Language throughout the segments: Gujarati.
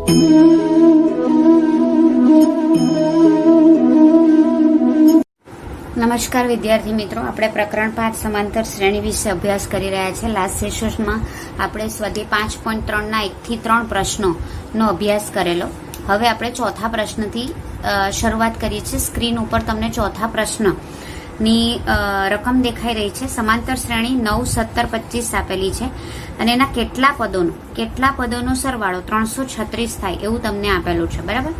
નમસ્કાર વિદ્યાર્થી મિત્રો, આપણે પ્રકરણ 5 સમાંતર શ્રેણી વિશે અભ્યાસ કરી રહ્યા છે. લાસ્ટ સેશનમાં આપણે સ્વાધ્યાય 5.3 1 થી 3 પ્રશ્નોનો અભ્યાસ કરેલો. હવે આપણે ચોથા પ્રશ્નથી શરૂઆત કરીએ છીએ. સ્ક્રીન ઉપર તમને ચોથા પ્રશ્નની રકમ દેખાઈ રહી છે. સમાંતર શ્રેણી 9, 17, 25 આપેલી છે અને એના કેટલા પદોનો સરવાળો 336 થાય એવું તમને આપેલું છે. બરાબર,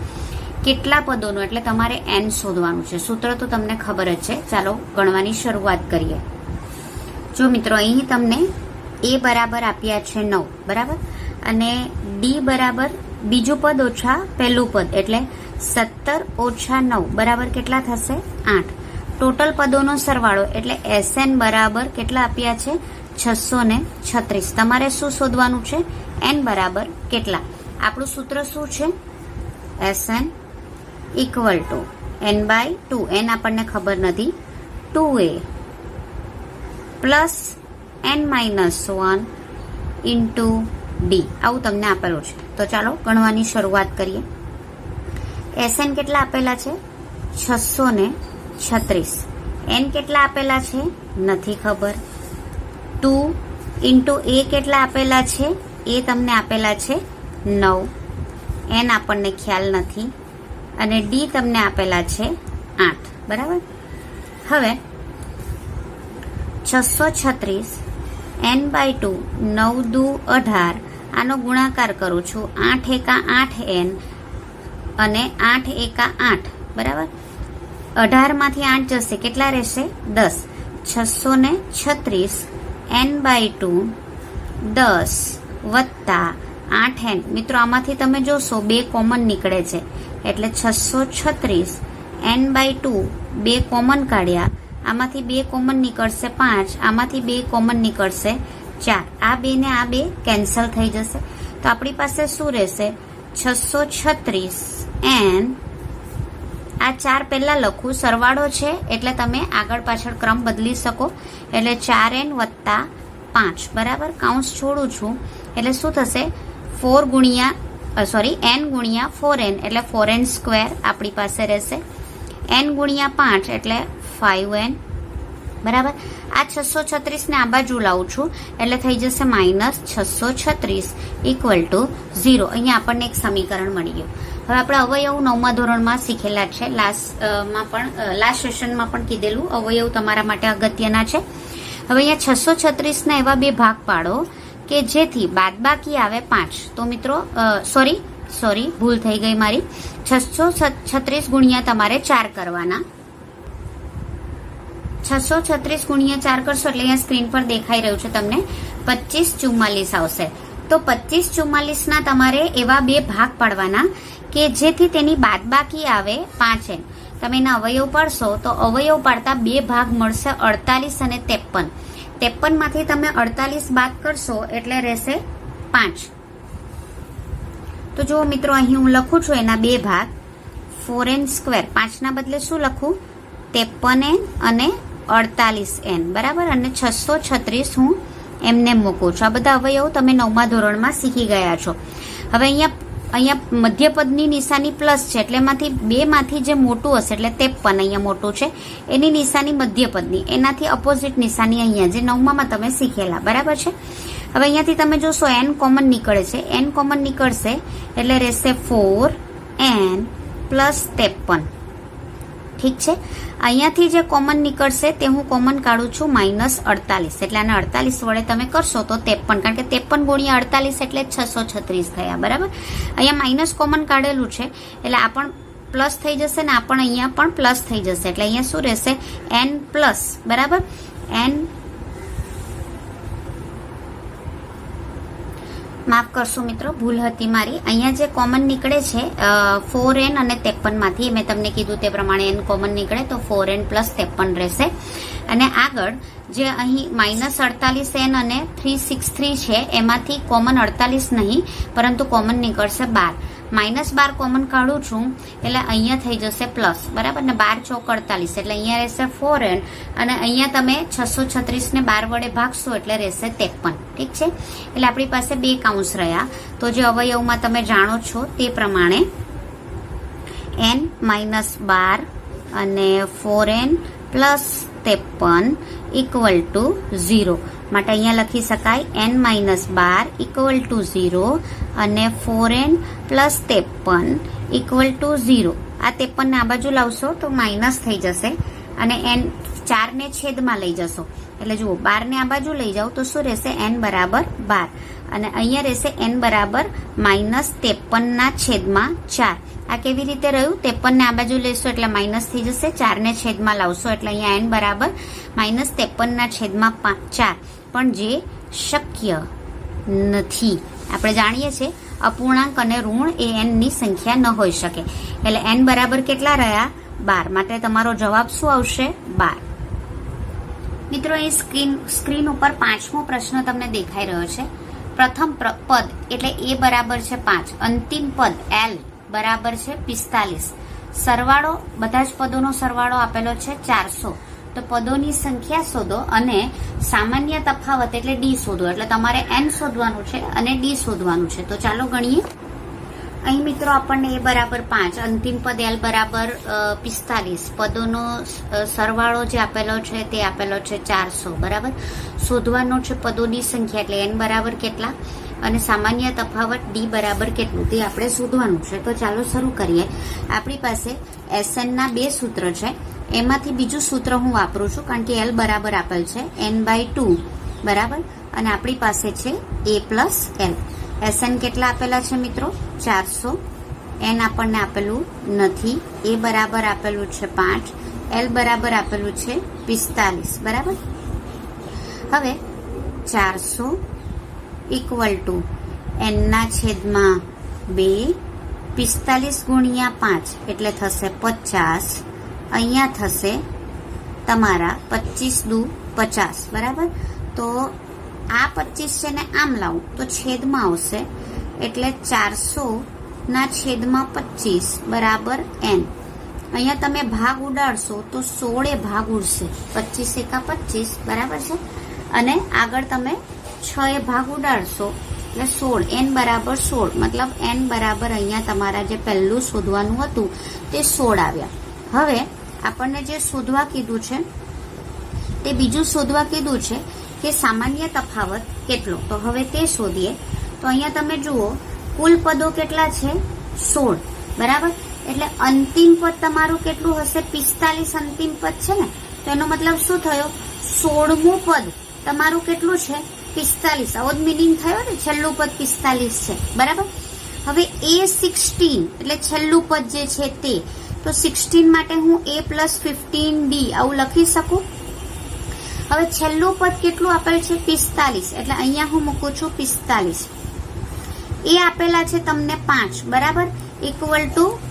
કેટલા પદોનું એટલે તમારે n શોધવાનું છે. સૂત્ર તો તમને ખબર જ છે. ચાલો ગણવાની શરૂઆત કરીએ. જો મિત્રો, અહીં તમને a બરાબર આપ્યા છે 9, બરાબર, અને d બરાબર બીજું પદ ઓછા પહેલું પદ એટલે 17 ઓછા 9 બરાબર કેટલા થશે? 8. ટોટલ પદોનો સરવાળો એટલે SN બરાબર કેટલા આપ્યા છે? 636. તમારે શું શોધવાનું છે? n બરાબર કેટલા? આપણું સૂત્ર શું છે? SN equal two n/2. n આપણને ખબર નથી. 2a plus n-1 into d આવું તમને આપેલું છે. તો ચાલો ગણવાની શરૂઆત કરીએ. SN કેટલા આપેલા છે? 636. n કેટલા આપેલા છે? નથી ખબર. 2 ઇન્ટુ a કેટલા આપેલા છે? એ તમને આપેલા છે 9. n આપણને ખ્યાલ નથી અને d તમને આપેલા છે 8. બરાબર, હવે 636 n/2 9 દુ 18 આનો ગુણાકાર કરું છું. 8 એકા 8n અને 8 એકા 8. બરાબર, 18 માંથી 8 જશે, કેટલા રહેશે? 10. 636 n/2 10 વત્તા 8n. મિત્રો, આમાંથી તમે જોશો 2 કોમન નીકળે છે એટલે 636 n/2 2 કોમન કાઢ્યા. આમાંથી 2 કોમન નીકળશે 5, આમાંથી 2 કોમન નીકળશે 4. આ 2 ને આ 2 કેન્સલ થઈ જશે. તો આપણી પાસે શું રહેશે? 636 n. આ 4 પહેલા લખું, સરવાળો છે એટલે તમે આગળ પાછળ ક્રમ બદલી શકો. એટલે 4n વત્તા 5. બરાબર, કાઉન્સ છોડું છું એટલે શું થશે? n ગુણ્યા 4n એટલે 4n સ્ક્વેર આપણી પાસે રહેશે. n ગુણ્યા 5 એટલે 5n. બરાબર, આ 636 ને આ બાજુ લાવું છું એટલે થઈ જશે -636 ઇક્વલ ટુ 0. અહીંયા આપણને એક સમીકરણ મળી ગયું. હવે આપણે અવયવ 9મા ધોરણમાં શીખેલા છે. લાસ્ટ સેશનમાં પણ કીધેલું. અવયવ તમારા માટે અગત્યના છે. હવે અહીંયા 636 ના એવા 2 ભાગ પાડો કે જેથી બાદબાકી આવે 5. તો મિત્રો સોરી ભૂલ થઈ ગઈ મારી. 636 ગુણ્યા તમારે 4 કરવાના. 636 ગુણ્યા 4 કરશો એટલે અહીંયા સ્ક્રીન પર દેખાઈ રહ્યું છે તમને 2544 આવશે. તો 2544 ના તમારે એવા 2 ભાગ પાડવાના કે જેથી તેની બાદબાકી આવે 5n. તમે એના અવયવ પાડશો તો અવયવ પાડતા 2 ભાગ મળશે 48 અને 53. 53 માંથી તમે 48 બાદ કરશો એટલે રહેશે 5. તો જુઓ મિત્રો, અહીં હું લખું છું એના 2 ભાગ. 4n સ્ક્વેર, 5 ના બદલે શું લખું? 53n અને 48n. બરાબર, અને 636 હું એમને મૂકું છું. આ બધા અવયવ તમે 9મા ધોરણમાં શીખી ગયા છો. હવે અહીંયા મધ્યપદની નિશાની પ્લસ છે એટલે એમાંથી 2 માંથી જે મોટું હશે એટલે 53 અહીંયા મોટું છે એની નિશાની મધ્યપદની, એનાથી અપોઝિટ નિશાની અહીંયા જે 9માં તમે શીખેલા. બરાબર છે. હવે અહીંયાથી તમે જોશો n કોમન નીકળે છે. n કોમન નીકળશે એટલે રહેશે 4n પ્લસ 53. ઠીક છે. અહીંયાથી જે કોમન નીકળશે તે હું કોમન કાઢું છું -48. એટલે આને 48 વડે તમે કરશો તો 53, કારણ કે 53 ગુણ્યા 48 એટલે 636 થયા. બરાબર, અહીંયા માઇનસ કોમન કાઢેલું છે એટલે આ પણ પ્લસ થઈ જશે ને આ પણ અહીંયા પણ પ્લસ થઈ જશે. એટલે અહીંયા શું રહેશે? n plus. બરાબર, n માફ કરશો મિત્રો, ભૂલ હતી મારી. અહીંયા જે કોમન નીકળે છે 4n અને 53 માંથી, મેં તમને કીધું તે પ્રમાણે n કોમન નીકળે તો 4n પ્લસ 53 રહેશે. અને આગળ જે અહીં -48n અને 363 છે એમાંથી કોમન 48 નહીં પરંતુ કોમન નીકળશે 12. -12 કોમન કાઢું છું એટલે અહીંયા થઈ જશે પ્લસ, બરાબર ને 12 ચોક 48 એટલે અહીંયા રહેશે 4n અને અહીંયા તમે 636 ને 12 વડે ભાગશો એટલે રહેશે 53. ઠીક છે, એટલે આપણી પાસે 2 કૌંસ રહ્યા. તો જે અવયવમાં તમે જાણો છો તે પ્રમાણે n-12 અને 4n + 53 ઇક્વલ ટુ 0 માટે અહીંયા લખી શકાય n-12 = 0 અને 4n + 53 ઇક્વલ ટુ 0. આ 53 ને આ બાજુ લાવશો તો માઇનસ થઈ જશે અને n 4 ને છેદમાં લઈ જશો એટલે જુઓ 12 ને આ બાજુ લઈ જાઓ તો શું રહેશે n બરાબર 12 અને અહીંયા રહેશે n બરાબર -53/4. આ કેવી રીતે રહ્યું? 53 ને આ બાજુ લેશો એટલે માઇનસ થઈ જશે, 4 ને છેદમાં લાવશો એટલે અહીંયા n બરાબર -53/4. પણ જે શક્ય નથી. આપણે જાણીએ છીએ અપૂર્ણાંક અને ઋણ એ n ની સંખ્યા ન હોઈ શકે. એટલે n બરાબર કેટલા રહ્યા? 12. માટે તમારો જવાબ શું આવશે? 12. મિત્રો એ સ્ક્રીન ઉપર 5મો પ્રશ્ન તમને દેખાઈ રહ્યો છે. પ્રથમ પદ એટલે a બરાબર છે 5, અંતિમ પદ l બરાબર છે 45. સરવાળો, બધા જ પદોનો સરવાળો આપેલો છે 400. તો પદોની સંખ્યા શોધો અને સામાન્ય તફાવત એટલે d શોધો. એટલે તમારે n શોધવાનું છે અને d શોધવાનું છે. તો ચાલો ગણીએ. અહીં મિત્રો આપણને a બરાબર 5, અંતિમ પદ l બરાબર 45, પદોનો સરવાળો જે આપેલો છે તે આપેલો છે 400, બરાબર. શોધવાનો છે પદોની સંખ્યા એટલે n બરાબર કેટલા અને સામાન્ય તફાવત d બરાબર કેટલું તે આપણે શોધવાનું છે. તો ચાલો શરૂ કરીએ. આપણી પાસે Sn ના 2 સૂત્ર છે. એમાંથી બીજું સૂત્ર હું વાપરું છું કારણ કે l બરાબર આપેલ છે n/2, બરાબર, અને આપણી પાસે છે a + l. Sn કેટલા આપેલા છે મિત્રો? 400. n આપણને આપેલું નથી. a બરાબર આપેલું છે 5, l બરાબર આપેલું છે 45, બરાબર. હવે 400 = n/2, 45 × 5 એટલે થશે 50. અહીંયા થશે તમારા 25 × 50, બરાબર. તો આ 25 છે ને આમ લાવું તો છેદમાં આવશે એટલે 400/25 બરાબર n. અહીંયા તમે ભાગ ઉડાડશો તો 16 ભાગ ઉડશે. 25 × 25, બરાબર છે. અને આગળ તમે 6 ભાગ ઉડાડશો એટલે 16, n બરાબર 16. મતલબ n બરાબર અહીંયા તમારા જે પહેલું શોધવાનું હતું તે 16 આવ્યા. હવે આપણને જે શોધવા કીધું છે તે બીજું શોધવા કીધું છે કે સામાન્ય તફાવત કેટલો. તો હવે તે શોધીએ. તો અહીંયા તમે જુઓ કુલ પદો કેટલા છે? 16, બરાબર. એટલે અંતિમ પદ તમારું કેટલું હશે? 45 અંતિમ પદ છે ને, તો એનો મતલબ શું થયો? 16મું પદ તમારું કેટલું છે? 45. આવો જ મિનિંગ થયો ને, છેલ્લું પદ 45 છે, બરાબર. હવે A16 એટલે છેલ્લું પદ જે છે તે, તો 16 માટે હું a + 15d આવું લખી શકું. હવે છેલ્લું પદ કેટલું આપેલ છે? 45. એટલે અહીંયા હું મૂકું છું 45. એ આપેલા છે તમને 5, બરાબર, =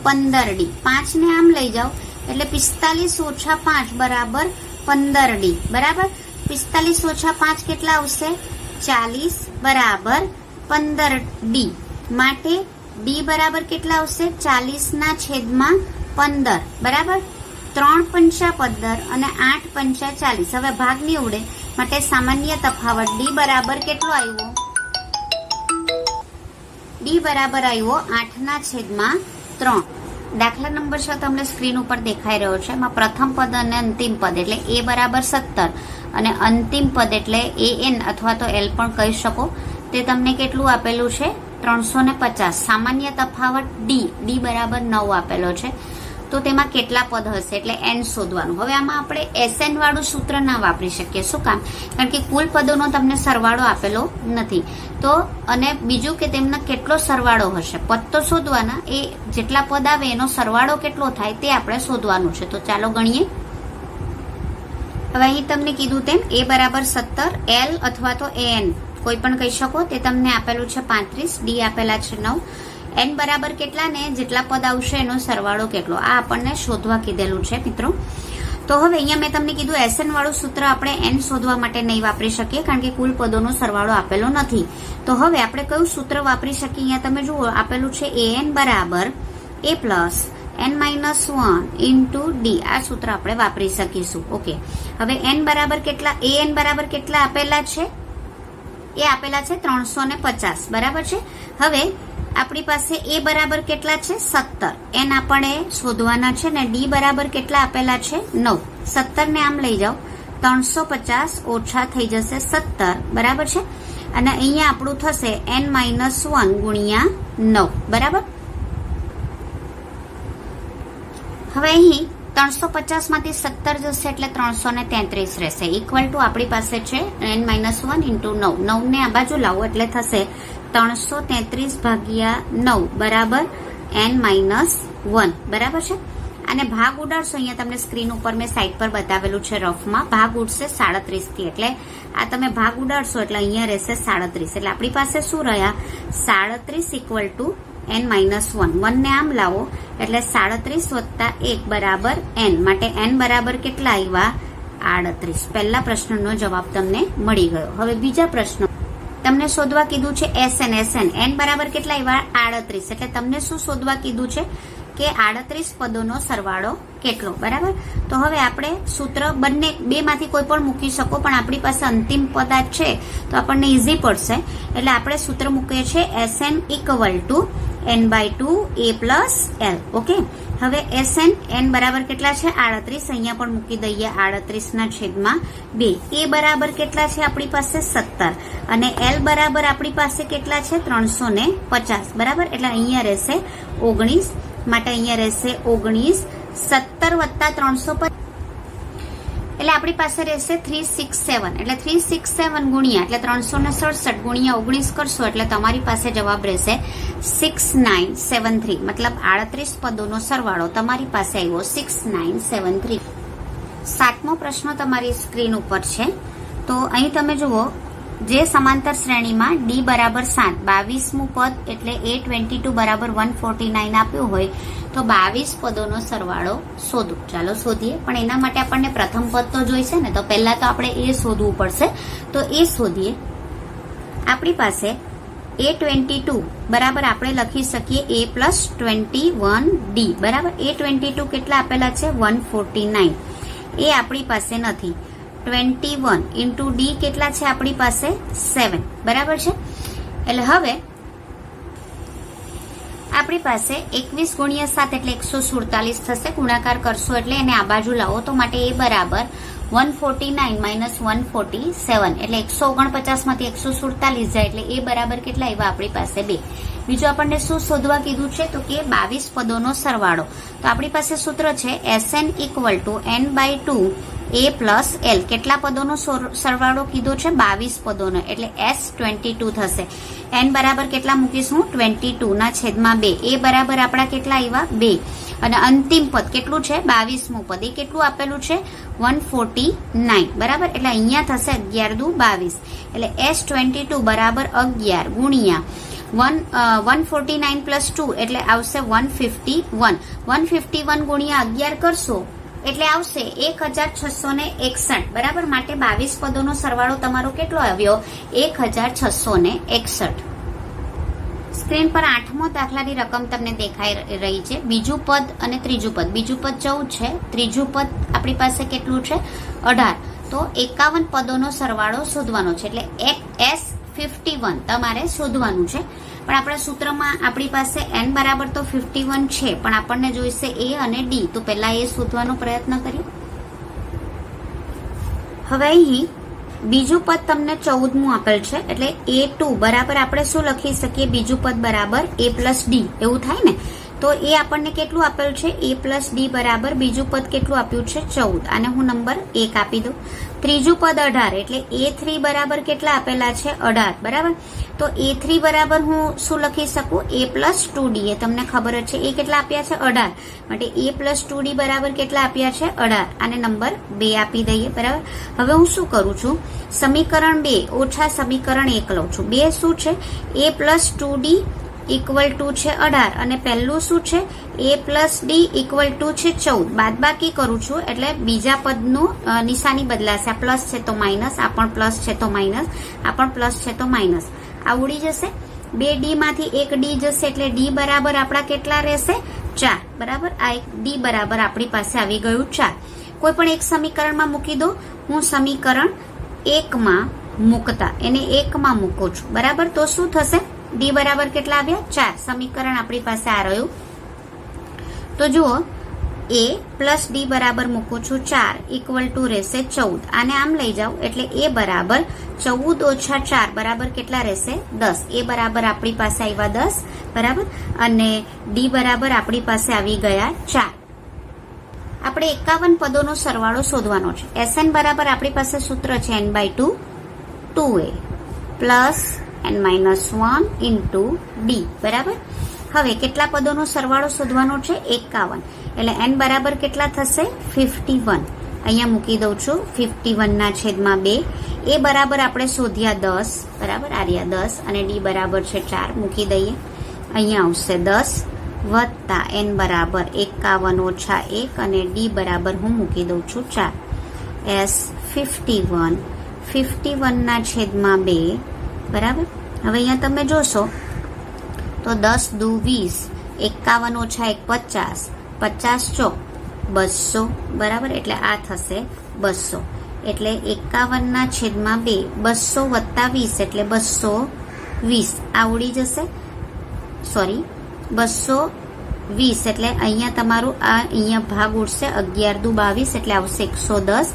15d. 5 ને આમ લઈ જાઓ એટલે 45 - 5 બરાબર 15d, બરાબર. 45 - 5 કેટલા આવશે? 40 બરાબર 15d. માટે d બરાબર કેટલા આવશે? 40/15, બરાબર. 3 × 5 = 15 અને 8 × 5 = 40. હવે ભાગ ની ઉડે માટે સામાન્ય તફાવત d બરાબર કેટલો આવ્યો? d બરાબર આવ્યો 8/3. દાખલા નંબર 6 તમને સ્ક્રીન ઉપર દેખાઈ રહ્યો છે. એમાં પ્રથમ પદ અને અંતિમ પદ એટલે a બરાબર 17 અને અંતિમ પદ એટલે an અથવા તો l પણ કહી શકો. તે તમને કેટલું આપેલું છે? 350. સામાન્ય તફાવત d બરાબર 9 આપેલો છે. તો તેમાં કેટલા પદ હશે એટલે n શોધવાનું. હવે આમાં આપણે Sn વાળું સૂત્ર ના વાપરી શકીએ. શું કામ? કારણ કે કુલ પદોનો તમને સરવાળો આપેલો નથી. તો અને બીજું કે તેમનો કેટલો સરવાળો હશે. પદ તો શોધવાના, એ જેટલા પદ આવે એનો સરવાળો કેટલો થાય તે આપણે શોધવાનું છે. તો ચાલો ગણીએ. હવે અહીં તમને કીધું તેમ a બરાબર 17, l અથવા તો an કોઈ પણ કહી શકો. તે તમને આપેલું છે 35, d આપેલા છે 9. n બરાબર કેટલા ને જેટલા પદ આવશે એનો સરવાળો કેટલો, આ આપણને શોધવા કીધેલું છે મિત્રો. તો હવે અહીંયા મેં તમને કીધું SN વાળું સૂત્ર આપણે n શોધવા માટે નહીં વાપરી શકીએ કારણ કે કુલ પદોનો સરવાળો આપેલો નથી. તો હવે આપણે કયું સૂત્ર વાપરી શકીએ? અહીંયા તમે જુઓ આપેલું છે an બરાબર a plus n-1 into d. આ સૂત્ર આપણે વાપરી શકીશું. ઓકે, હવે n બરાબર કેટલા, an બરાબર કેટલા આપેલા છે? એ આપેલા છે 350, બરાબર છે. હવે આપણી પાસે a બરાબર કેટલા છે? 17. n આપણે શોધવાના છે ને d બરાબર કેટલા આપેલા છે? 9. 17 ને આમ લઈ જાઓ, 350 ઓછા થઈ જશે 17, બરાબર છે. અને અહીંયા આપણું થશે n-1 ગુણ્યા 9, બરાબર. હવે અહીં 350 માંથી 17 જશે એટલે 333 રહેશે, ઇક્વલ ટુ આપણી પાસે છે n-1 ઇન્ટુ 9. 9 ને આ બાજુ લાવો એટલે થશે 333 ભાગ્યા 9 બરાબર n-1, બરાબર છે. અને ભાગ ઉડાડશો, અહીંયા તમને સ્ક્રીન ઉપર મેં સાઈડ પર બતાવેલું છે રફમાં, ભાગ ઉડશે 37 થી, એટલે આ તમે ભાગ ઉડાડશો એટલે અહીંયા રહેશે 37. એટલે આપણી પાસે શું રહ્યા? 37 ઇક્વલ ટુ n-1. 1 ને આમ લાવો એટલે 37 વત્તા 1 બરાબર n. માટે n બરાબર કેટલા આવ્યા? 38. પહેલા પ્રશ્નનો જવાબ તમને મળી ગયો. હવે બીજા પ્રશ્ન તમને શોધવા કીધું છે SN. n બરાબર કેટલા આવ્યા? 38. એટલે તમને શું શોધવા કીધું છે કે 38 પદોનો સરવાળો કેટલો, બરાબર. તો હવે આપણે સૂત્ર બંને બે માંથી કોઈ પણ મૂકી શકો, પણ આપણી પાસે અંતિમ પદ છે તો આપણને ઈઝી પડશે. એટલે આપણે સૂત્ર મૂકીએ છીએ SN equal two n/2 a plus l. Okay, હવે SN n બરાબર કેટલા છે? 38. અહીંયા પણ મૂકી દઈએ 38 ના છેદમાં 2. a બરાબર કેટલા છે આપણી પાસે? 17. અને l બરાબર આપણી પાસે કેટલા છે? 350, બરાબર. એટલે અહીંયા રહેશે 19. માટે અહીંયા રહેશે 19. 17 વત્તા 350 એટલે આપણી પાસે રહેશે 367. એટલે 367 ગુણ્યા એટલે 367 ગુણ્યા 19 કરશો એટલે તમારી પાસે જવાબ રહેશે 6973. મતલબ 38 પદોનો સરવાળો તમારી પાસે આવ્યો 6973. 7મો પ્રશ્ન તમારી સ્ક્રીન ઉપર છે. તો અહીં તમે જુઓ, જે સમાંતર શ્રેણીમાં d બરાબર 7, 22મું પદ એટલે a22 બરાબર 149 આપ્યું હોય તો 22 પદોનો સરવાળો શોધો. ચાલો શોધીએ, પણ એના માટે આપણને પ્રથમ પદ તો જોઈશે ને, તો પહેલા તો આપણે એ શોધવું પડશે. તો એ શોધીએ. આપણી પાસે a22 બરાબર આપણે લખી શકીએ a પ્લસ 21d, બરાબર. a22 કેટલા આપેલા છે? 149. એ આપણી પાસે નથી. 21 ઇન્ટુ d કેટલા છે આપણી પાસે? 7, બરાબર છે. એટલે હવે આપણી પાસે 21 ગુણ્યા 7 એટલે 147 થશે. ગુણાકાર કરશો એટલે એને આ બાજુ લાવો તો માટે એ બરાબર 149 માઇનસ 147 એટલે 149 માંથી 147 જાય એટલે એ બરાબર કેટલા આવ્યા આપણી પાસે? 2. બીજું આપણને શું શોધવા કીધું છે? તો કે 22 પદોનો સરવાળો. તો આપણી પાસે સૂત્ર છે SN equal two n/2 a plus l. કેટલા પદોનો સરવાળો કીધો છે? 22 પદોનો, એટલે S22 થશે. n બરાબર કેટલા મૂકીશું? 22 ના છેદમાં 2. એ બરાબર આપણા કેટલા આવ્યા? 2. અને અંતિમ પદ કેટલું છે? 22મું પદ. એ કેટલું આપેલું છે? 149, બરાબર. એટલે અહીંયા થશે 11 દુ 22. એટલે S22 બરાબર 11 ગુણ્યા 149 પ્લસ 2 એટલે આવશે 151. 151 ગુણ્યા 11 કરશો એટલે આવશે 1661, બરાબર. માટે 22 પદોનો સરવાળો તમારો કેટલો આવ્યો? 1661. સ્ક્રીન પર 8મો દાખલાની રકમ તમને દેખાઈ રહી છે. બીજું પદ અને ત્રીજું પદ. બીજું પદ 14 છે, ત્રીજું પદ આપણી પાસે કેટલું છે? 18. તો 51 પદોનો સરવાળો શોધવાનો છે. એટલે S51 તમારે શોધવાનું છે. પણ આપણા સૂત્રમાં આપણી પાસે n બરાબર તો 51 છે, પણ આપણને જોઈશે a અને d. તો પહેલા એ શોધવાનો પ્રયત્ન કરીએ. હવે અહીં બીજું પદ તમને 14મું આપેલ છે, એટલે a2 બરાબર આપણે શું લખી શકીએ? બીજું પદ બરાબર a પ્લસ d, એવું થાય ને. તો એ આપણને કેટલું આપેલું છે? a પ્લસ d બરાબર બીજું પદ કેટલું આપ્યું છે? 14. અને હું નંબર 1 આપી દઉં. ત્રીજું પદ 18 એટલે a3 બરાબર કેટલા આપેલા છે? 18, બરાબર. તો a3 બરાબર હું શું લખી શકું? a plus 2d. એ તમને ખબર જ છે એ કેટલા આપ્યા છે? 18. માટે a પ્લસ 2d બરાબર કેટલા આપ્યા છે? 18. અને નંબર 2 આપી દઈએ, બરાબર. હવે હું શું કરું છું? સમીકરણ 2 ઓછા સમીકરણ 1 લઉં છું. 2 શું છે? a plus 2d equal to છે 18 અને પહેલું શું છે a plus D equal to છે 14. બાદબાકી કરું છું એટલે બીજા પદનું નિશાની બદલાશે. આ પ્લસ છે તો માઇનસ, આ પણ પ્લસ છે તો માઇનસ, આ પણ પ્લસ છે તો માઇનસ. આ ઉડી જશે. 2 ડી માંથી 1 ડી જશે એટલે ડી બરાબર આપણા કેટલા રહેશે? 4. બરાબર. આ એક ડી બરાબર આપણી પાસે આવી ગયું 4. કોઈ પણ એક સમીકરણમાં મૂકી દો. હું સમીકરણ 1 માં મૂકતા એને 1 માં મૂકું છું. બરાબર. તો શું થશે? ડી બરાબર કેટલા આવ્યા? 4. સમીકરણ આપણી પાસે આ રહ્યું. તો જુઓ, a પ્લસ ડી બરાબર મૂકું છું 4 ઇક્વલ ટુ રહેશે 14. આને આમ લઈ જાઓ એટલે a બરાબર 14 ઓછા 4 બરાબર કેટલા રહેશે? 10. a બરાબર આપણી પાસે આવ્યા 10. બરાબર. અને ડી બરાબર આપણી પાસે આવી ગયા 4. આપણે 51 પદોનો સરવાળો શોધવાનો છે. Sn બરાબર આપણી પાસે સૂત્ર છે n/2 2a plus n-1 into D. બરાબર. હવે કેટલા પદોનો સરવાળો શોધવાનો છે? 51. એટલે n બરાબર કેટલા થશે? 51. અહીંયા મૂકી દઉં છું 51 ના છેદમાં 2. a બરાબર આપણે શોધ્યા 10. બરાબર. આર્યા 10 અને ડી બરાબર છે 4. મૂકી દઈએ. અહીંયા આવશે 10 વત્તા n બરાબર 51 ઓછા 1 અને ડી બરાબર હું મૂકી દઉં છું 4. s 51 51 ના છેદમાં 2. બરાબર. હવે અહીંયા તમે જોશો તો 10 દુ 20, 51 ઓછા 1 50, 50 ચોક 200. બરાબર. એટલે આ થશે 200. એટલે 51 ના છેદમાં 2 200 વત્તા 20 એટલે 220. આ ઉડી જશે. સોરી, 220 એટલે અહીંયા તમારું આ અહીંયા ભાગ ઉડશે. 11 દુ 22 એટલે આવશે 110.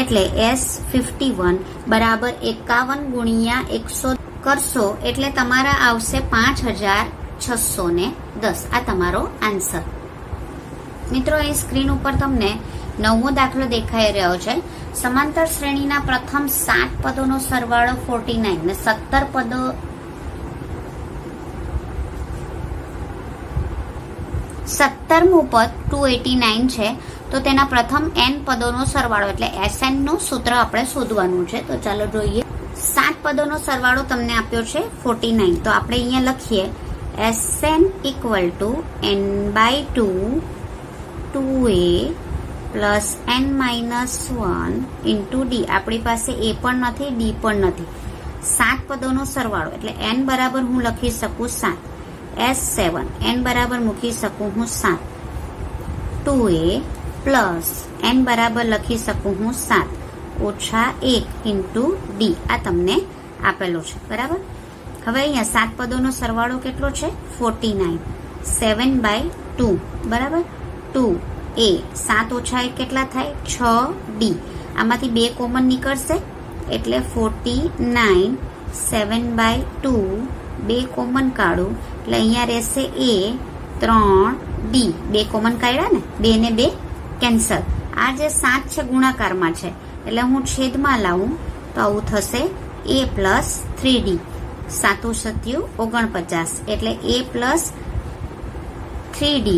એટલે S51 બરાબર 51 ગુણ્યા 100 કરશો એટલે તમારા આવશે 5610. આ તમારો આન્સર. મિત્રો, અહીં સ્ક્રીન ઉપર તમને 9મો દાખલો દેખાઈ રહ્યો છે. સમાંતર શ્રેણીના પ્રથમ 7 પદોનો સરવાળો 49 ને 17 પદો 17મું પદ 289 છે. તો તેના પ્રથમ n પદોનો સરવાળો એટલે Sn નું સૂત્ર આપણે શોધવાનું છે. તો ચાલો જોઈએ. 7 પદોનો સરવાળો તમને આપ્યો છે 49. તો આપણે અહીંયા લખીએ Sn equal two n/2 2a plus n-1 into D. આપણી પાસે a પણ નથી, ડી પણ નથી. 7 પદોનો સરવાળો એટલે n બરાબર હું લખી શકું 7. S7 n બરાબર મૂકી શકું હું 7. 2a પ્લસ n બરાબર લખી શકું હું 7 ઓછા 1 ઇન્ટુ ડી. આ તમને આપેલો છે. બરાબર. હવે અહીંયા 7 પદોનો સરવાળો કેટલો છે? 49. 7/2. બરાબર. 2a 7 ઓછા 1 કેટલા થાય? 6d. આમાંથી 2 કોમન નીકળશે એટલે 49. 7/2 2 કોમન કાઢું એટલે અહીંયા રહેશે a 3d. 2 કોમન કાઢ્યા ને, 2 ને 2 કેન્સલ. આ જે 7 છે ગુણાકારમાં છે એટલે હું છેદમાં લાવું તો આવું થશે a પ્લસ 3d. 7 7 49 એટલે a plus 3d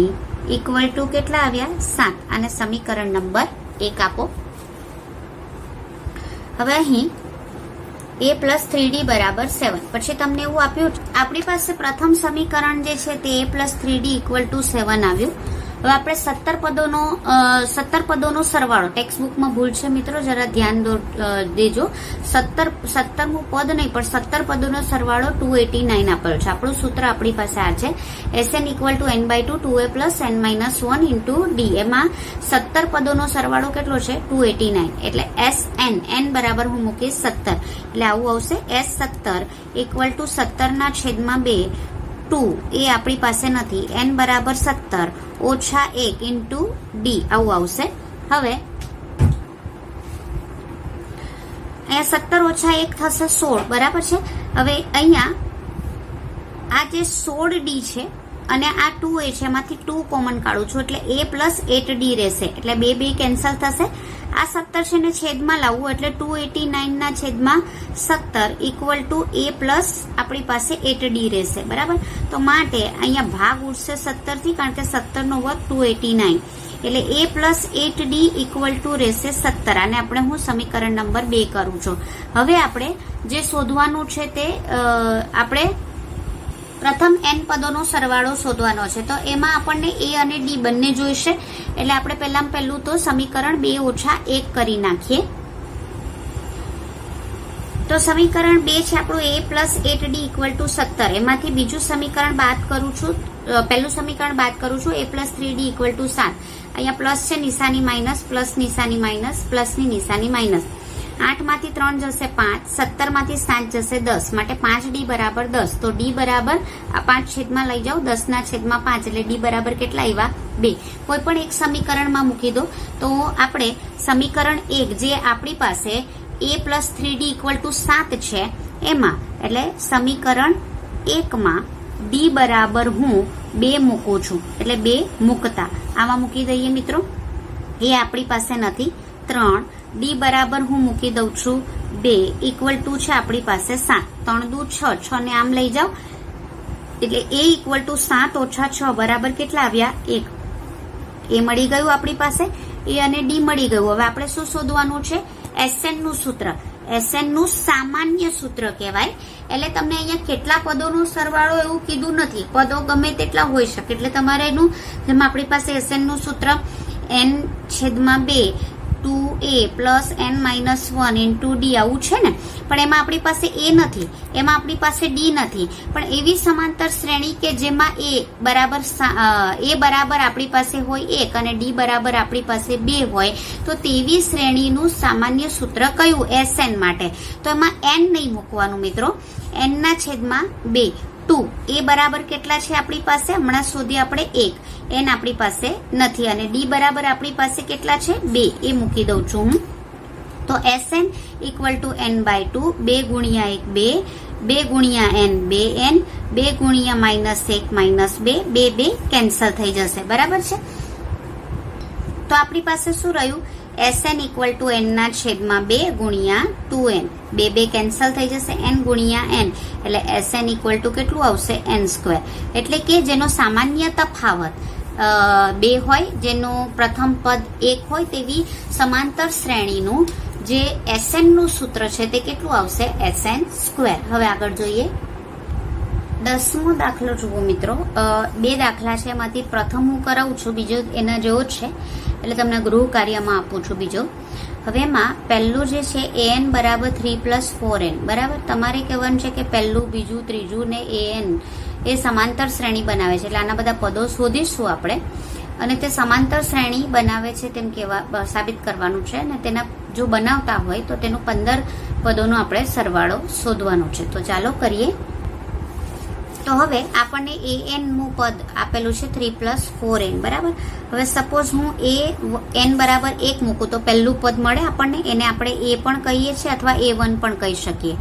equal to કેટલા આવ્યા? 7. અને સમીકરણ નંબર 1 આપો. હવે અહીં a પ્લસ 3d બરાબર 7. પછી તમને એવું આપ્યું, આપણી પાસે પ્રથમ સમીકરણ જે છે તે a plus 3d equal to 7 આવ્યું. હવે આપણે 17 પદોનો સરવાળો, ટેક્સ્ટ બુકમાં ભૂલ છે મિત્રો, જરા ધ્યાન દેજો. 17મું પદ નહીં પણ 17 પદોનો સરવાળો 289 આપેલો છે. આપણું સૂત્ર આપણી પાસે આ છે Sn equal two n/2 2a plus n-1 into D. એમાં 17 પદોનો સરવાળો કેટલો છે? 289. એટલે Sn n બરાબર હું મૂકીશ 17. એટલે આવું આવશે S17 ઇક્વલ ટુ 17 ના છેદમાં 2 2 એ આપણી પાસે નથી. n બરાબર 17 ઓછા 1 ઇન્ટુ ડી. આવું આવશે. હવે અહીંયા 17 ઓછા 1 થશે 16. બરાબર છે. હવે અહીંયા આ જે 16d છે અને આ 2a છે એમાંથી 2 કોમન કાઢું છું એટલે a પ્લસ 8d રહેશે. એટલે 2 કેન્સલ થશે. આ 17 છે ને છેદમાં લાવવું એટલે 289 ના છેદમાં 17 ઇક્વલ ટુ a પ્લસ આપણી પાસે 8d રહેશે. બરાબર. તો માટે અહીંયા ભાગ ઉડશે 17 થી, કારણ કે 17 નો વર્ગ 289 એટલે a plus 8d equal to રહેશે 17. અને આપણે હું સમીકરણ નંબર 2 કરું છું. હવે આપણે જે શોધવાનું છે તે આપણે પ્રથમ n પદોનો સરવાળો શોધવાનો છે, તો એમાં આપણને a અને d બંને જોઈશે. એટલે આપણે પહેલું તો સમીકરણ 2 ઓછા 1 કરી નાખીએ. તો સમીકરણ 2 છે આપણું a plus 8d equal to 17. એમાંથી બીજું સમીકરણ બાદ કરું છું, પહેલું સમીકરણ બાદ કરું છું, a plus 3d equal to 7. અહીંયા પ્લસ છે નિશાની માઇનસ, પ્લસ નિશાની માઇનસ, પ્લસની નિશાની માઇનસ. 8 માંથી 3 જશે 5, 17 માંથી 7 જશે 10, માટે 5d બરાબર 10. તો d બરાબર આ 5 છેદમાં લઈ જાઓ, 10 ના છેદમાં 5, એટલે d બરાબર કેટલા આવ્યા? 2. કોઈ પણ એક સમીકરણમાં મૂકી દો. તો આપણે સમીકરણ 1 જે આપણી પાસે a plus 3d equal to 7 છે એમાં, એટલે સમીકરણ 1 માં d બરાબર હું 2 મૂકું છું, એટલે 2 મૂકતા આમાં મૂકી દઈએ મિત્રો. એ આપણી પાસે નથી 3, d બરાબર હું મૂકી દઉં છું 2 ઇક્વલ ટુ છે આપણી પાસે 7. 3 દુ 6, 6 ને આમ લઈ જાઓ, એટલે a ઇક્વલ ટુ 7 ઓછા 6 બરાબર કેટલા આવ્યા? 1. એ મળી ગયું આપણી પાસે, a અને d મળી ગયું. હવે આપણે શું શોધવાનું છે? SN નું સૂત્ર. SN નું સામાન્ય સૂત્ર કહેવાય. એટલે તમને અહીંયા કેટલા પદોનો સરવાળો એવું કીધું નથી, પદો ગમે તેટલા હોઈ શકે. એટલે તમારે એનું, જેમ આપણી પાસે SN નું સૂત્ર n છેદમાં 2 2a plus n minus 1 into d આવું છે ને, પણ એમાં આપણી પાસે a નથી, એમાં આપણી પાસે d નથી. પણ એવી સમાંતર શ્રેણી કે જેમાં a બરાબર આપણી પાસે હોય 1 અને d બરાબર આપણી પાસે 2 હોય, તો તેવી શ્રેણીનું સામાન્ય સૂત્ર કયું? SN માટે. તો એમાં n નહીં મૂકવાનું મિત્રો, n ના છેદમાં 2 2. a બરાબર કેટલા છે આપણી પાસે? હમણાં શોધી આપણે 1. n આપણી પાસે નથી, અને d બરાબર આપણી પાસે કેટલા છે? 2. એ મૂકી દઉં છું હું. તો SN equal to n by 2, 2 ગુણ્યા 1 2, 2 ગુણ્યા n 2n, 2 ગુણ્યા માઇનસ 1 માઇનસ 2, 2 કેન્સલ થઈ જશે. બરાબર છે. તો આપણી પાસે શું રહ્યું? SN ઇક્વલ ટુ n ના છેદમાં 2 ગુણ્યા 2n, 2 કેન્સલ થઈ જશે, n ગુણ્યા n, એટલે SN ઇક્વલ ટુ કેટલું આવશે? n square. એટલે કે જેનો સામાન્ય તફાવત 2 હોય, જેનું પ્રથમ પદ 1 હોય, તેવી સમાંતર શ્રેણીનું જે SN નું સૂત્ર છે તે કેટલું આવશે? SN square. હવે આગળ જોઈએ. 10મો દાખલો જુઓ મિત્રો. 2 દાખલા છે, એમાંથી પ્રથમ હું કરાવું છું, બીજો એના જેવો જ છે, એટલે તમને ગૃહ કાર્યમાં આપું છું બીજો. હવે એમાં પહેલું જે છે an બરાબર 3 પ્લસ 4n. બરાબર, તમારે કહેવાનું છે કે પહેલું, બીજું, ત્રીજું ને an એ સમાંતર શ્રેણી બનાવે છે. એટલે આના બધા પદો શોધીશું આપણે, અને તે સમાંતર શ્રેણી બનાવે છે તેમ સાબિત કરવાનું છે. અને તેના જો બનાવતા હોય તો તેનું 15 પદોનો આપણે સરવાળો શોધવાનો છે. તો ચાલો કરીએ. તો હવે આપણને an નું પદ આપેલું છે 3 પ્લસ 4n. બરાબર, હવે સપોઝ હું n બરાબર 1 મૂકું તો પહેલું પદ મળે આપણને, એને આપણે a પણ કહીએ છીએ અથવા a1 પણ કહી શકીએ.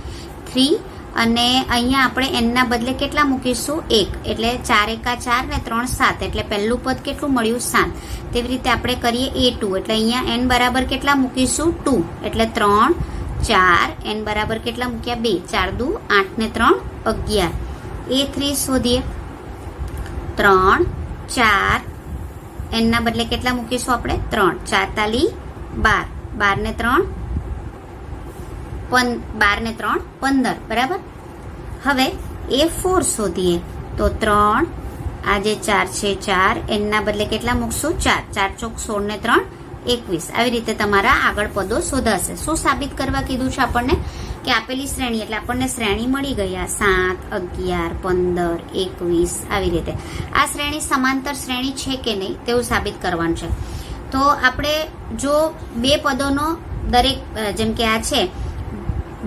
3, અને અહીંયા આપણે n ના બદલે કેટલા મૂકીશું? 1, એટલે 4 એકા 4 ને 3 7, એટલે પહેલું પદ કેટલું મળ્યું? 7. તેવી રીતે આપણે કરીએ a2, એટલે અહીંયા n બરાબર કેટલા મૂકીશું? 2, એટલે 3 4, n બરાબર કેટલા મૂક્યા? 2, 4 દુ 8 ને 3 11. a3 શોધીએ. 3 4, n ના બદલે કેટલા મૂકીશું આપણે? 3, 4 તાલી 12, 12 ને 3 15. બરાબર. હવે a4 શોધીએ. તો 3, આ જે 4 છે 4, n ના બદલે કેટલા મૂકશું? 4, 4 ચોક 16 ને 3 21. આવી રીતે તમારા આગળ પદો શોધાશે. શું સાબિત કરવા કીધું છે આપણને? કે આપેલી શ્રેણી, એટલે આપણને શ્રેણી મળી ગઈ આ 7 11 15 21. આવી રીતે આ શ્રેણી સમાંતર શ્રેણી છે કે નહીં તેવું સાબિત કરવાનું છે. તો આપણે જો બે પદોનો દરેક, જેમ કે આ છે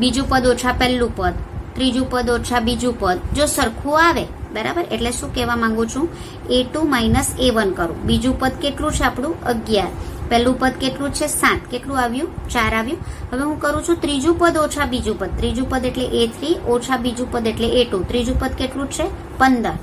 બીજું પદ ઓછા પહેલું પદ, ત્રીજું પદ ઓછા બીજું પદ, જો સરખું આવે, બરાબર, એટલે શું કહેવા માંગુ છું? a2 માઇનસ a1 કરું. બીજું પદ કેટલું છે આપણું? 11. પહેલું પદ કેટલું છે? 7. કેટલું આવ્યું? 4 આવ્યું. હવે હું કરું છું ત્રીજું પદ ઓછા બીજું પદ. ત્રીજું પદ એટલે a3 ઓછા બીજું પદ એટલે a2. ત્રીજું પદ કેટલું છે? 15.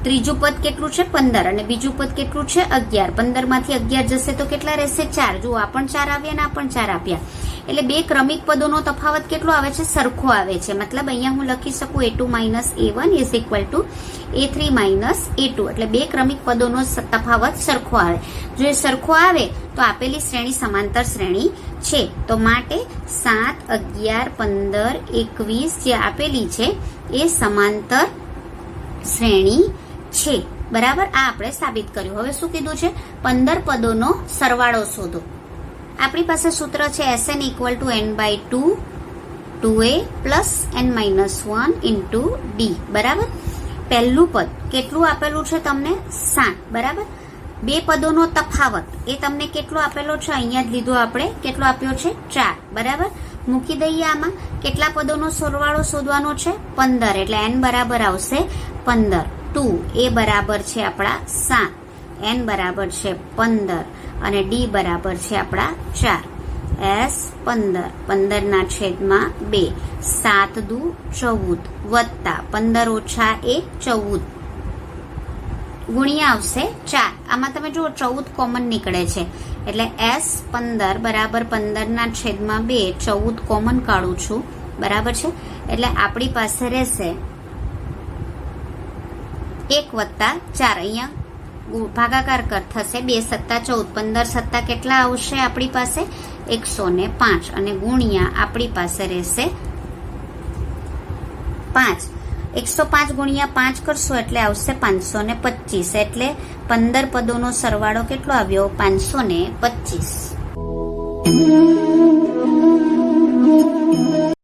ત્રીજું પદ કેટલું છે? 15, અને બીજું પદ કેટલું છે? 11. 15 માંથી 11 જશે તો કેટલા રહેશે? 4. જો આ પણ 4 આવ્યા ને આ પણ 4 આપ્યા, એટલે બે ક્રમિક પદોનો તફાવત કેટલો આવે છે? સરખો આવે છે. મતલબ અહીંયા હું લખી શકું a2 minus a1 is equal to a3 minus a2. એટલે બે ક્રમિક પદોનો તફાવત સરખો આવે. જો એ સરખો આવે તો આપેલી શ્રેણી સમાંતર શ્રેણી છે. તો માટે 7 11 15 21 જે આપેલી છે એ સમાંતર શ્રેણી છે. બરાબર, આ આપણે સાબિત કર્યું. હવે શું કીધું છે? 15 પદોનો સરવાળો શોધો. આપણી પાસે સૂત્ર છે Sn = n/2 2a plus n-1 into d. બરાબર, પહેલું પદ કેટલું આપેલું છે તમને? 7. બરાબર, બે પદોનો તફાવત એ તમને કેટલો આપેલો છે? અહીંયા જ લીધો આપણે. કેટલો આપ્યો છે? 4. બરાબર, મૂકી દઈએ આમાં. કેટલા પદોનો સરવાળો શોધવાનો છે? 15. એટલે n બરાબર આવશે 15. 2 એ બરાબર છે આપણા 7, n બરાબર છે 15 અને d બરાબર છે આપણા 4. S 15/2 7 દુ 14 વત્તા 15 ઓછા 1 14 ગુણ્યા આવશે 4. આમાં તમે જુઓ 14 કોમન નીકળે છે એટલે S 15 બરાબર 15/2 14 કોમન કાઢું છું. બરાબર છે, એટલે આપણી પાસે રહેશે 1 વત્તા 4. અહીંયા ભાગાકાર થશે 2 સત્તા 14, 15 સત્તા કેટલા આવશે આપણી પાસે? 105 અને ગુણ્યા આપણી પાસે રહેશે 5. 105 ગુણ્યા 5 કરશો એટલે આવશે 525. એટલે 15 પદોનો સરવાળો કેટલો આવ્યો? 525.